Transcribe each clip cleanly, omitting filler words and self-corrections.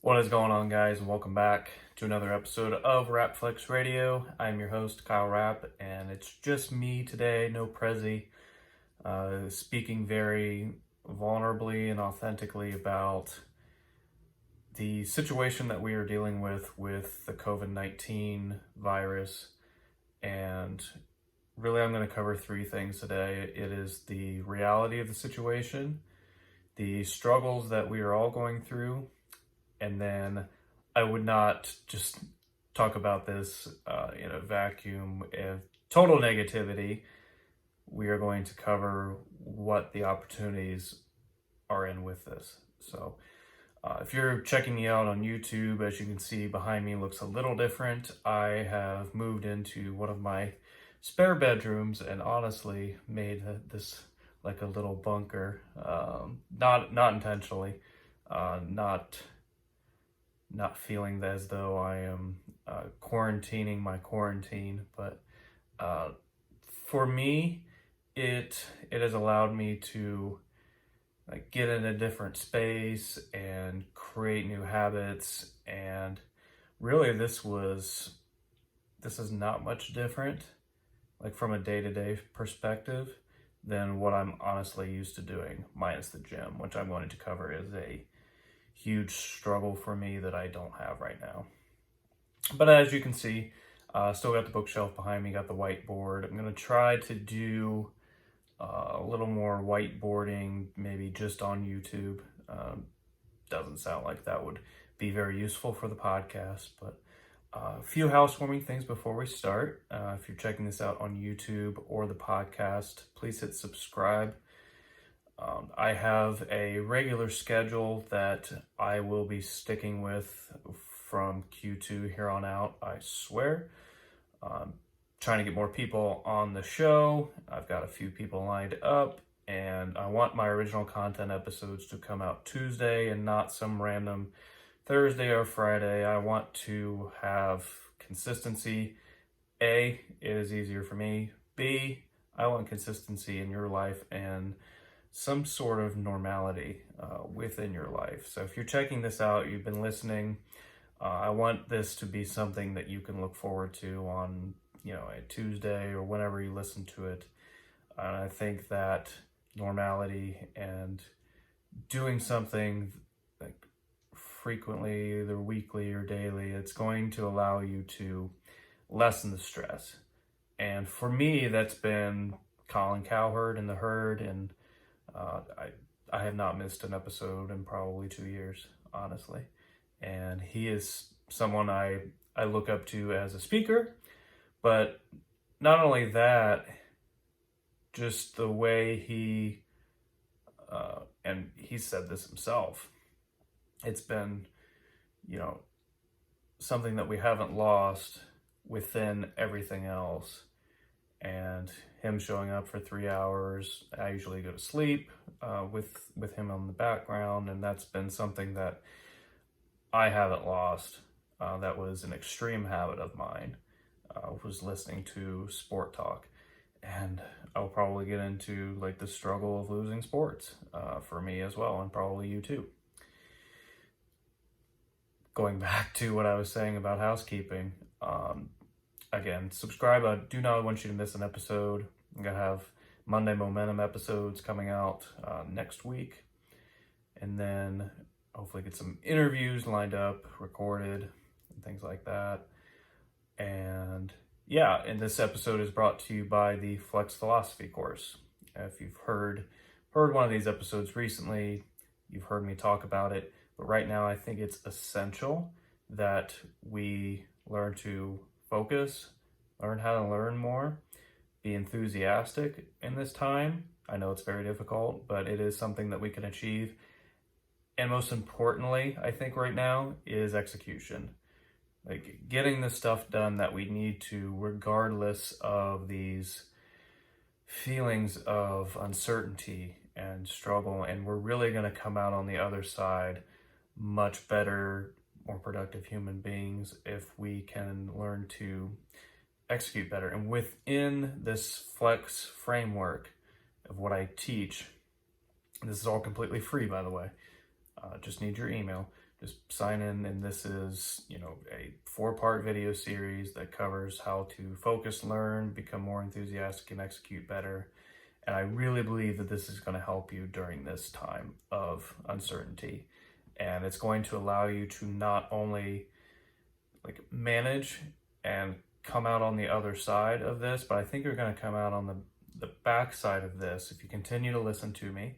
What is going on, guys, and welcome back to another episode of Rapflex Radio. I'm your host, Kyle Rapp, and it's just me today, no Prezi, speaking very vulnerably and authentically about the situation that we are dealing with the COVID-19 virus. And really, I'm going to cover three things today. It is the reality of the situation, the struggles that we are all going through, and then I would not just talk about this in a vacuum of total negativity. We are going to cover what the opportunities are in with this. So if you're checking me out on YouTube, as you can see behind me looks a little different. I have moved into one of my spare bedrooms and honestly made this like a little bunker. Not intentionally, not feeling as though I am quarantining my quarantine, but for me, it has allowed me to get in a different space and create new habits. And really, this is not much different, like from a day-to-day perspective, than what I'm honestly used to doing, minus the gym, which I'm going to cover as a huge struggle for me that I don't have right now. But as you can see, still got the bookshelf behind me, got the whiteboard. I'm going to try to do a little more whiteboarding, maybe just on YouTube. Doesn't sound like that would be very useful for the podcast, but a few housewarming things before we start. If you're checking this out on YouTube or the podcast, please hit subscribe. I have a regular schedule that I will be sticking with from Q2 here on out, I swear. Trying to get more people on the show. I've got a few people lined up, and I want my original content episodes to come out Tuesday and not some random Thursday or Friday. I want to have consistency. A, it is easier for me. B, I want consistency in your life and some sort of normality within your life. So if you're checking this out, you've been listening, I want this to be something that you can look forward to on, a Tuesday or whenever you listen to it. And I think that normality and doing something like frequently, either weekly or daily, it's going to allow you to lessen the stress. And for me, that's been Colin Cowherd and the Herd, and I have not missed an episode in probably 2 years, honestly. And he is someone I look up to as a speaker, but not only that, just the way he, and he said this himself, it's been, something that we haven't lost within everything else. And him showing up for 3 hours, I usually go to sleep with him on the background, and that's been something that I haven't lost. That was an extreme habit of mine, was listening to sport talk. And I'll probably get into the struggle of losing sports for me as well, and probably you too. Going back to what I was saying about housekeeping, again, subscribe. I do not want you to miss an episode. I'm going to have Monday Momentum episodes coming out next week. And then hopefully get some interviews lined up, recorded, and things like that. And yeah, and this episode is brought to you by the Flex Philosophy course. If you've heard one of these episodes recently, you've heard me talk about it. But right now, I think it's essential that we learn to focus, learn how to learn more, be enthusiastic in this time. I know it's very difficult, but it is something that we can achieve. And most importantly, I think right now is execution. Getting the stuff done that we need to, regardless of these feelings of uncertainty and struggle. And we're really going to come out on the other side much better, more productive human beings if we can learn to execute better. And within this Flex framework of what I teach, this is all completely free, by the way, just need your email. just sign in, and this is, a 4-part video series that covers how to focus, learn, become more enthusiastic, and execute better. And I really believe that this is going to help you during this time of uncertainty. And it's going to allow you to not only manage and come out on the other side of this, but I think you're going to come out on the back side of this if you continue to listen to me.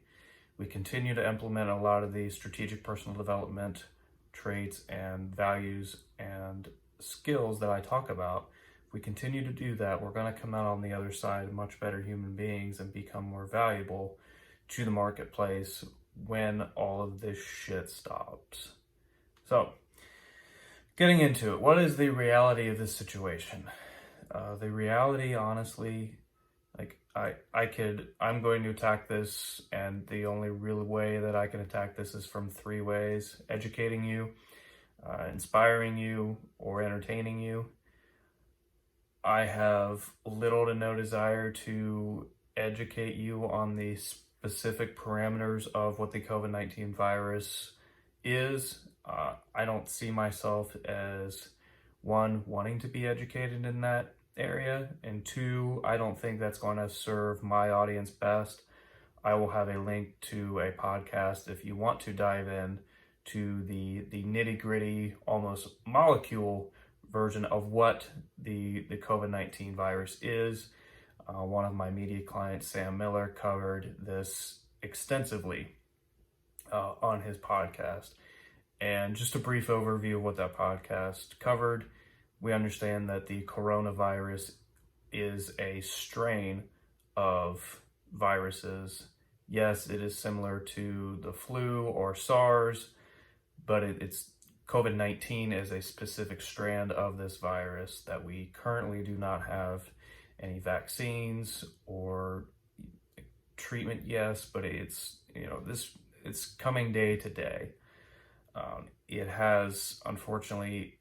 We continue to implement a lot of the strategic personal development traits and values and skills that I talk about. If we continue to do that, we're going to come out on the other side much better human beings and become more valuable to the marketplace when all of this shit stops. So, getting into it, what is the reality of this situation? The reality, honestly, I'm going to attack this, and the only real way that I can attack this is from 3 ways: educating you, inspiring you, or entertaining you. I have little to no desire to educate you on the specific parameters of what the COVID-19 virus is. I don't see myself as, 1, wanting to be educated in that area, and 2, I don't think that's going to serve my audience best. I will have a link to a podcast if you want to dive in to the nitty-gritty, almost molecule version of what the COVID-19 virus is. One of my media clients, Sam Miller, covered this extensively on his podcast. And just a brief overview of what that podcast covered: we understand that the coronavirus is a strain of viruses. Yes, it is similar to the flu or SARS, but it's COVID-19 is a specific strand of this virus that we currently do not have any vaccines or treatment. Yes, but it's coming day to day. It has, unfortunately,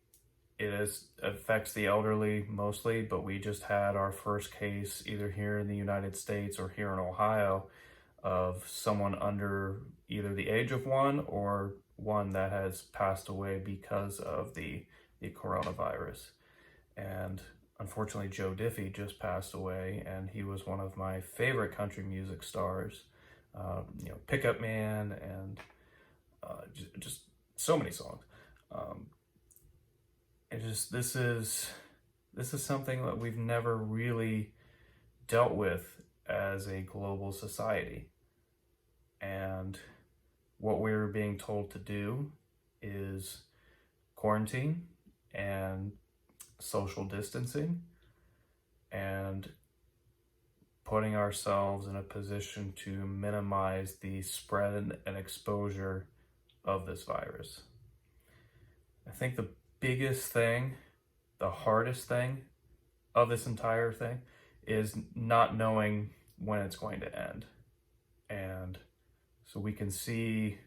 affects the elderly mostly, but we just had our first case either here in the United States or here in Ohio of someone under either the age of 1 or one that has passed away because of the coronavirus. And unfortunately, Joe Diffie just passed away, and he was one of my favorite country music stars. Pickup Man, and just so many songs. This is something that we've never really dealt with as a global society. And what we're being told to do is quarantine and social distancing and putting ourselves in a position to minimize the spread and exposure of this virus. I think the biggest thing, the hardest thing of this entire thing is not knowing when it's going to end. And so we can see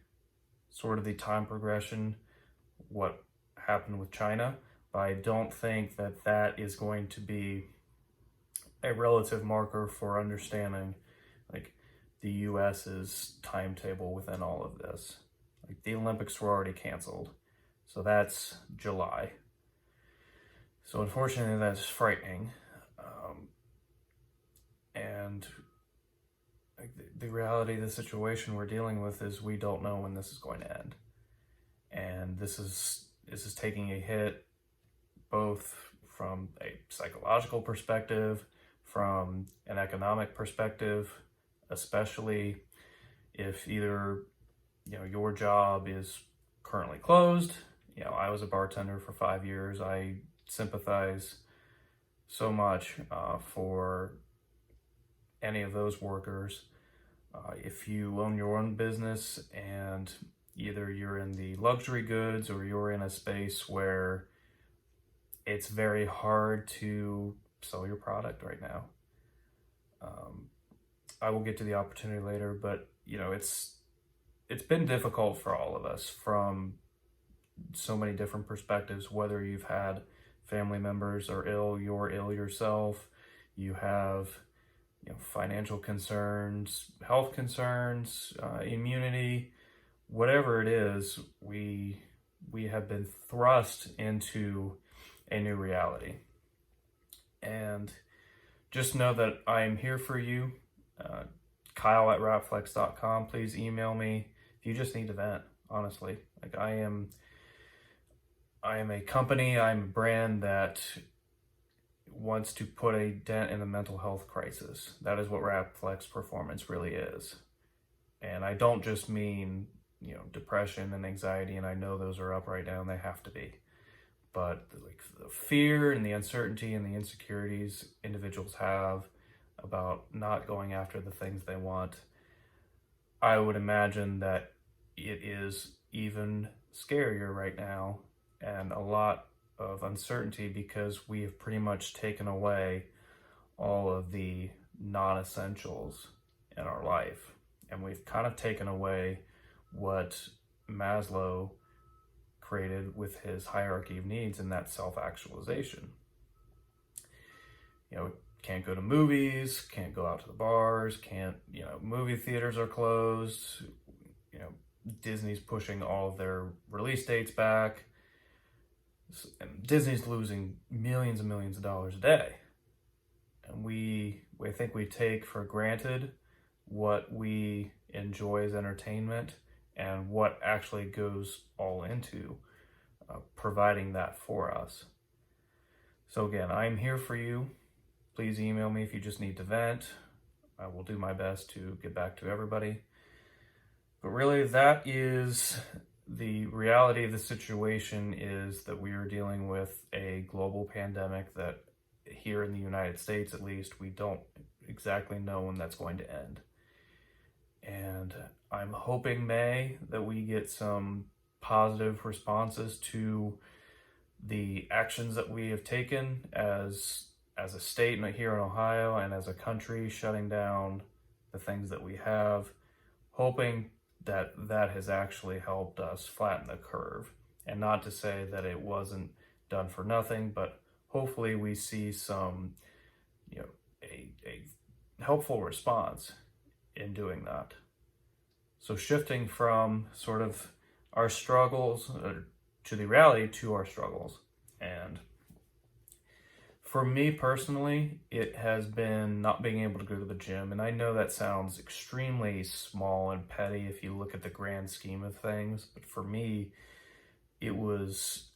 sort of the time progression, what happened with China, but I don't think that that is going to be a relative marker for understanding the US's timetable within all of this. The Olympics were already canceled, so that's July. So unfortunately, that's frightening. And the reality of the situation we're dealing with is we don't know when this is going to end. And this is taking a hit both from a psychological perspective, from an economic perspective, especially if either your job is currently closed. I was a bartender for 5 years. I sympathize so much for any of those workers. If you own your own business and either you're in the luxury goods or you're in a space where it's very hard to sell your product right now. I will get to the opportunity later, but it's been difficult for all of us from so many different perspectives, whether you've had family members are ill, you're ill yourself, you have financial concerns, health concerns, immunity, whatever it is, we we have been thrust into a new reality. And just know that I am here for you. Kyle@rapflex.com. Please email me if you just need to vent, honestly. Like I am a company, I'm a brand that wants to put a dent in the mental health crisis. That is what RapFlex Performance really is. And I don't just mean, depression and anxiety, and I know those are up right now and they have to be. But like the fear and the uncertainty and the insecurities individuals have about not going after the things they want, I would imagine that it is even scarier right now, and a lot of uncertainty because we have pretty much taken away all of the non-essentials in our life. And we've kind of taken away what Maslow created with his hierarchy of needs, and that self-actualization. Can't go to movies, can't go out to the bars, movie theaters are closed, Disney's pushing all of their release dates back, and Disney's losing millions and millions of dollars a day. And we think we take for granted what we enjoy as entertainment and what actually goes all into providing that for us. So again, I'm here for you. Please email me if you just need to vent. I will do my best to get back to everybody. But really, that is the reality of the situation, is that we are dealing with a global pandemic that here in the United States, at least, we don't exactly know when that's going to end. And I'm hoping, May, that we get some positive responses to the actions that we have taken as a state here in Ohio and as a country, shutting down the things that we have, hoping that has actually helped us flatten the curve. And not to say that it wasn't done for nothing, but hopefully we see some, a helpful response in doing that. So shifting from sort of our struggles to the reality to our struggles. And for me personally, it has been not being able to go to the gym. And I know that sounds extremely small and petty if you look at the grand scheme of things. But for me, it was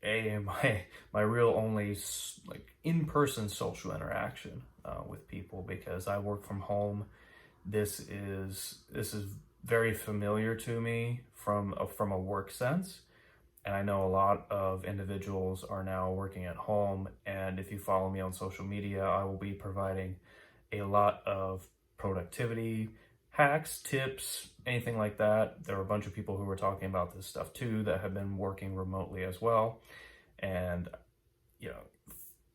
my real only in-person social interaction with people, because I work from home. This is very familiar to me from a work sense. And I know a lot of individuals are now working at home. And if you follow me on social media, I will be providing a lot of productivity hacks, tips, anything like that. There are a bunch of people who are talking about this stuff too that have been working remotely as well. And,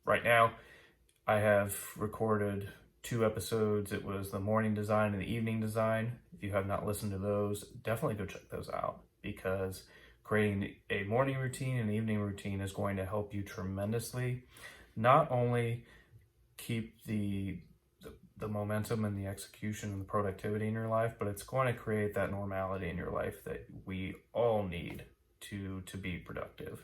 right now I have recorded 2 episodes. It was the morning design and the evening design. If you have not listened to those, definitely go check those out, because creating a morning routine and evening routine is going to help you tremendously. Not only keep the momentum and the execution and the productivity in your life, but it's going to create that normality in your life that we all need to be productive,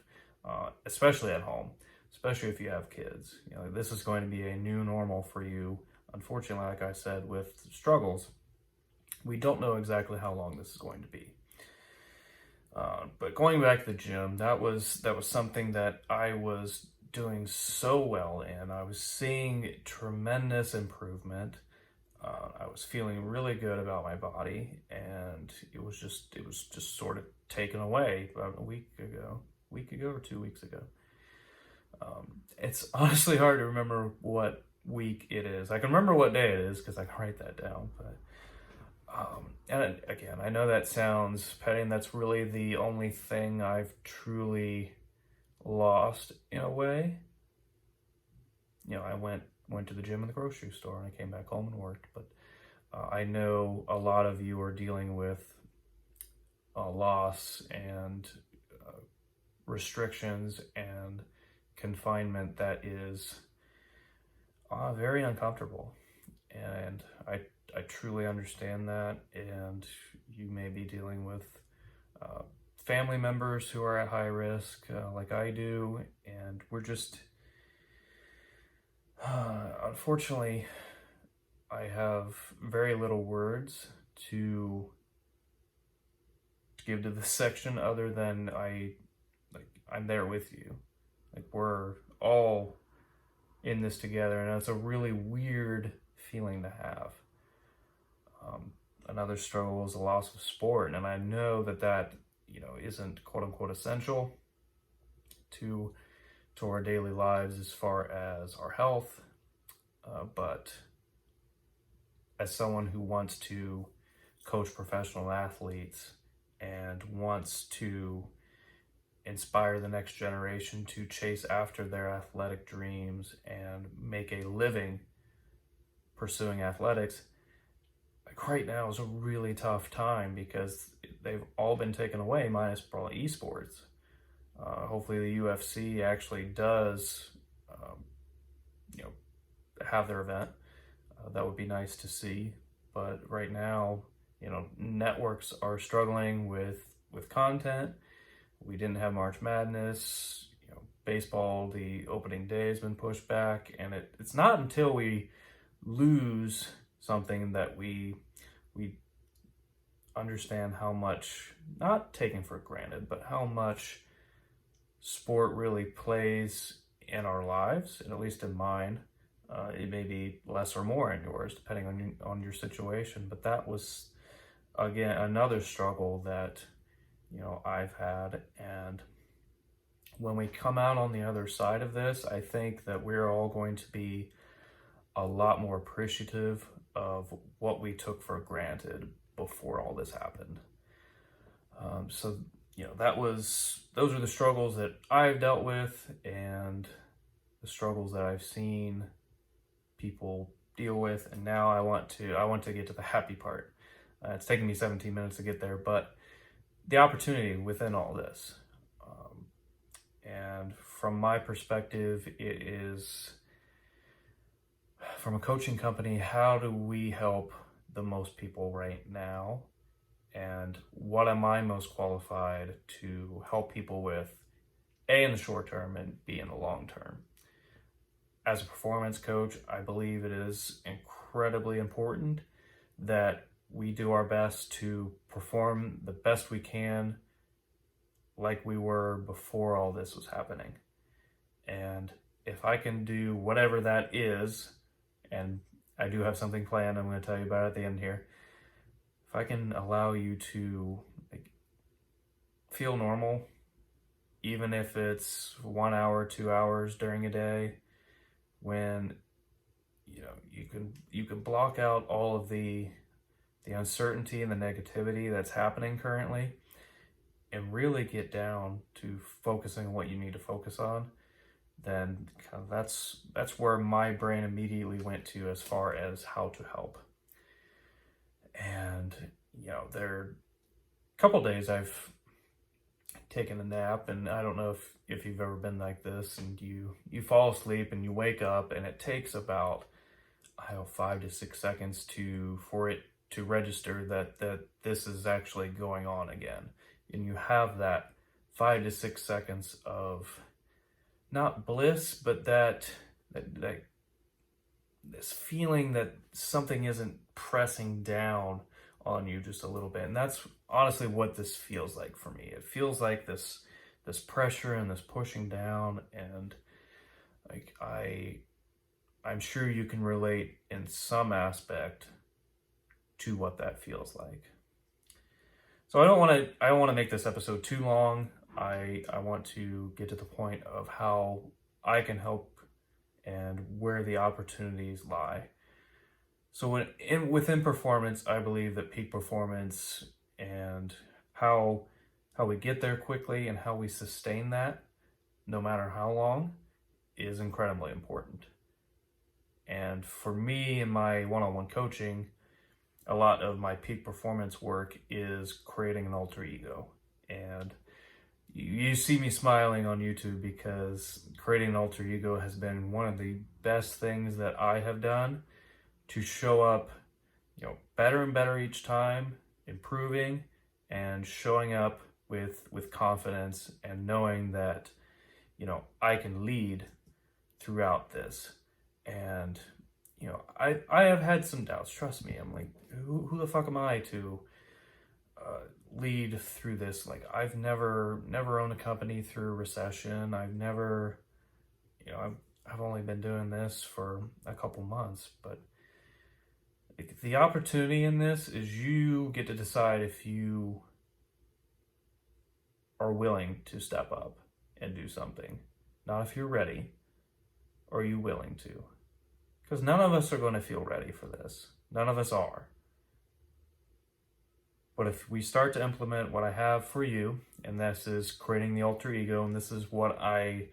especially at home, especially if you have kids. This is going to be a new normal for you. Unfortunately, like I said, with struggles, we don't know exactly how long this is going to be. But going back to the gym, that was something that I was doing so well in. I was seeing tremendous improvement. I was feeling really good about my body, and it was just sort of taken away about a week ago or 2 weeks ago. It's honestly hard to remember what week it is. I can remember what day it is because I can write that down, but and again, I know that sounds petty, and that's really the only thing I've truly lost in a way. I went to the gym and the grocery store, and I came back home and worked. But I know a lot of you are dealing with loss and restrictions and confinement that is very uncomfortable. And I truly understand that, and you may be dealing with family members who are at high risk, like I do, and we're just, unfortunately, I have very little words to give to this section other than I'm there with you. Like, we're all in this together, and it's a really weird feeling to have. Another struggle is the loss of sport, and I know that isn't quote unquote essential to our daily lives as far as our health, but as someone who wants to coach professional athletes and wants to inspire the next generation to chase after their athletic dreams and make a living pursuing athletics, like right now is a really tough time because they've all been taken away, minus probably esports. Hopefully the UFC actually does have their event. That would be nice to see. But right now, networks are struggling with content. We didn't have March Madness. Baseball, the opening day has been pushed back, and it's not until we lose something that we understand how much, not taken for granted, but how much sport really plays in our lives, and at least in mine. It may be less or more in yours, depending on your situation. But that was, again, another struggle that I've had. And when we come out on the other side of this, I think that we're all going to be a lot more appreciative of what we took for granted before all this happened. So those are the struggles that I've dealt with, and the struggles that I've seen people deal with. And now I want to get to the happy part. It's taken me 17 minutes to get there, but the opportunity within all this. And from my perspective, it is, from a coaching company, how do we help the most people right now? And what am I most qualified to help people with, A, in the short term, and B, in the long term? As a performance coach, I believe it is incredibly important that we do our best to perform the best we can like we were before all this was happening. And if I can do whatever that is, and I do have something planned I'm going to tell you about at the end here, if I can allow you to feel normal, even if it's 1 hour, 2 hours during a day, when you can block out all of the uncertainty and the negativity that's happening currently, and really get down to focusing on what you need to focus on, then kind of that's where my brain immediately went to as far as how to help. And there are a couple days I've taken a nap, and I don't know if you've ever been like this, and you fall asleep and you wake up, and it takes about 5 to 6 seconds for it to register that this is actually going on again. And you have that 5 to 6 seconds of not bliss, but that this feeling that something isn't pressing down on you just a little bit. And that's honestly what this feels like for me. It feels like this pressure and this pushing down, and I'm sure you can relate in some aspect to what that feels like. So I don't want to make this episode too long. I want to get to the point of how I can help and where the opportunities lie. So within performance, I believe that peak performance and how we get there quickly and how we sustain that, no matter how long, is incredibly important. And for me, in my one-on-one coaching, a lot of my peak performance work is creating an alter ego. And you see me smiling on YouTube because creating an alter ego has been one of the best things that I have done to show up, better and better each time, improving and showing up with confidence and knowing that, I can lead throughout this. And, I have had some doubts, trust me. I'm like, who the fuck am I to lead through this? Like, I've never owned a company through a recession. I've never, I've only been doing this for a couple months, but the opportunity in this is you get to decide if you are willing to step up and do something. Not if you're ready. Are you willing to? Because none of us are going to feel ready for this. None of us are. But if we start to implement what I have for you, and this is creating the alter ego, and this is what I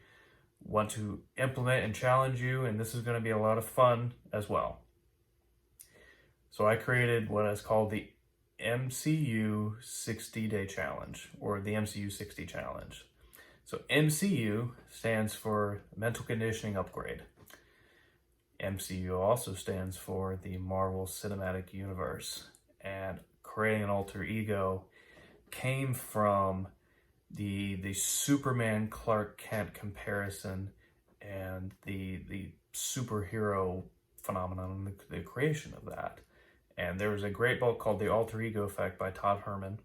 want to implement and challenge you, and this is going to be a lot of fun as well. So I created what is called the MCU 60-day challenge, or the MCU 60 challenge. So MCU stands for mental conditioning upgrade. MCU also stands for the Marvel Cinematic Universe. And creating an alter ego came from the Superman Clark Kent comparison and the superhero phenomenon, the creation of that. And there was a great book called The Alter Ego Effect by Todd Herman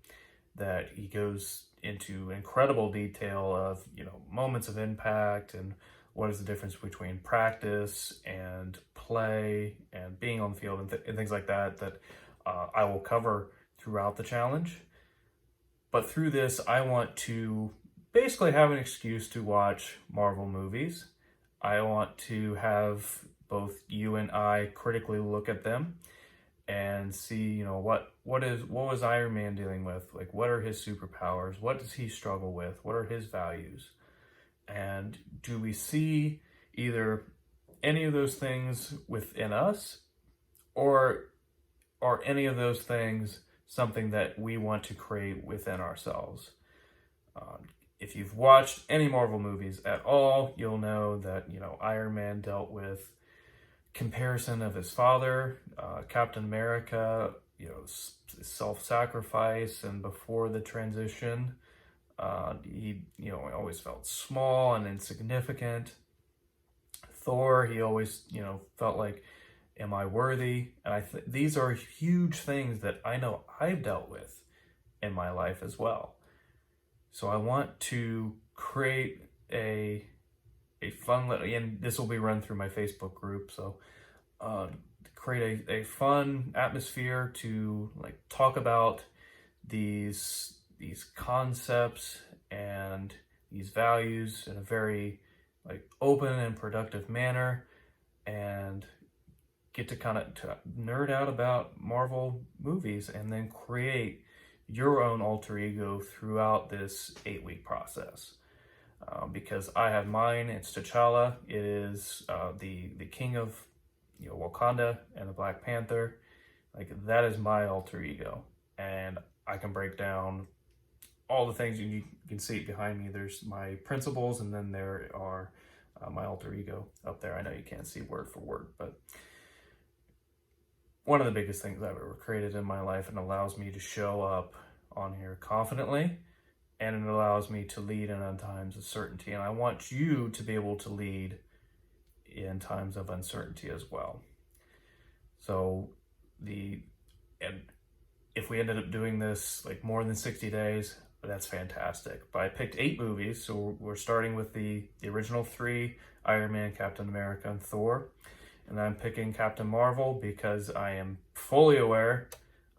that he goes into incredible detail of, moments of impact and what is the difference between practice and play and being on the field and things like that I will cover throughout the challenge. But through this, I want to basically have an excuse to watch Marvel movies. I want to have both you and I critically look at them and see, what was Iron Man dealing with? Like, what are his superpowers? What does he struggle with? What are his values? And do we see either any of those things within us, or are any of those things something that we want to create within ourselves? If you've watched any Marvel movies at all, you'll know that, Iron Man dealt with comparison of his father, Captain America, self-sacrifice, and before the transition, he, always felt small and insignificant. Thor, he always, felt like, am I worthy? And these are huge things that I know I've dealt with in my life as well. So I want to create a fun, and this will be run through my Facebook group. So create a fun atmosphere to talk about these concepts and these values in a very open and productive manner, and get to kind of nerd out about Marvel movies, and then create your own alter ego throughout this 8-week process. Because I have mine, it's T'Challa. It is the king of Wakanda and the Black Panther. That is my alter ego, and I can break down all the things. You can see it behind me. There's my principles, and then there are my alter ego up there. I know you can't see word for word, but one of the biggest things I've ever created in my life, and allows me to show up on here confidently, and it allows me to lead in times of certainty. And I want you to be able to lead in times of uncertainty as well. So and if we ended up doing this more than 60 days, that's fantastic. But I picked 8 movies, so we're starting with the original 3, Iron Man, Captain America, and Thor. And I'm picking Captain Marvel because I am fully aware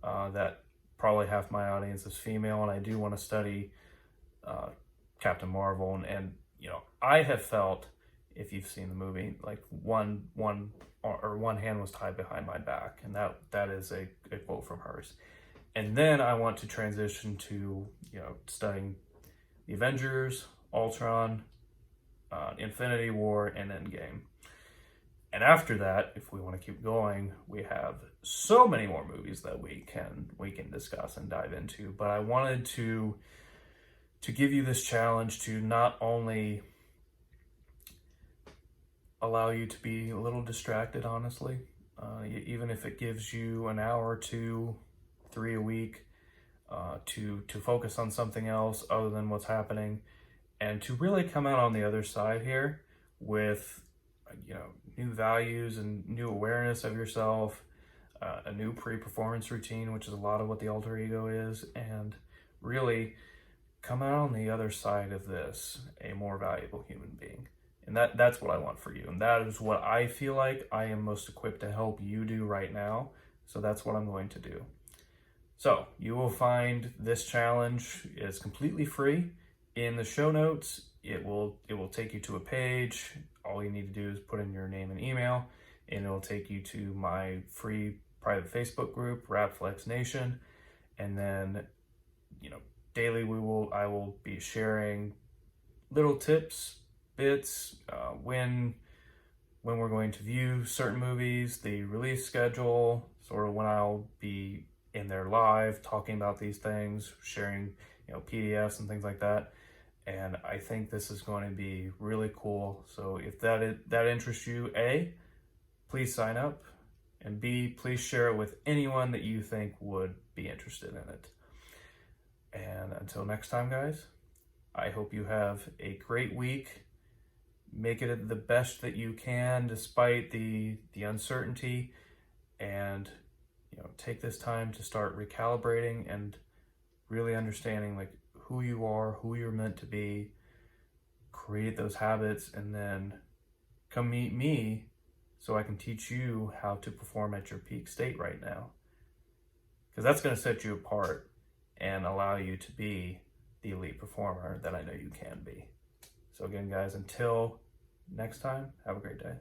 that probably half my audience is female, and I do want to study Captain Marvel. And I have felt, if you've seen the movie, one hand was tied behind my back, and that is a quote from hers. And then I want to transition to studying the Avengers, Ultron, Infinity War, and Endgame. And after that, if we want to keep going, we have so many more movies that we can discuss and dive into. But I wanted to give you this challenge to not only allow you to be a little distracted, honestly, even if it gives you an hour, 2, 3 a week, to focus on something else other than what's happening, and to really come out on the other side here with, new values and new awareness of yourself, a new pre-performance routine, which is a lot of what the alter ego is, and really come out on the other side of this a more valuable human being. And that's what I want for you. And that is what I feel like I am most equipped to help you do right now. So that's what I'm going to do. So you will find this challenge is completely free. In the show notes, it will take you to a page. All you need to do is put in your name and email, and it will take you to my free private Facebook group, Rapflex Nation. And then, daily I will be sharing little tips, bits, when we're going to view certain movies, the release schedule, sort of when I'll be in there live talking about these things, sharing PDFs and things like that. And I think this is going to be really cool. So if that interests you, A, please sign up, and B, please share it with anyone that you think would be interested in it. And until next time, guys, I hope you have a great week. Make it the best that you can despite the uncertainty, and take this time to start recalibrating and really understanding like who you are, who you're meant to be, create those habits, and then come meet me so I can teach you how to perform at your peak state right now. Because that's going to set you apart and allow you to be the elite performer that I know you can be. So again, guys, until next time, have a great day.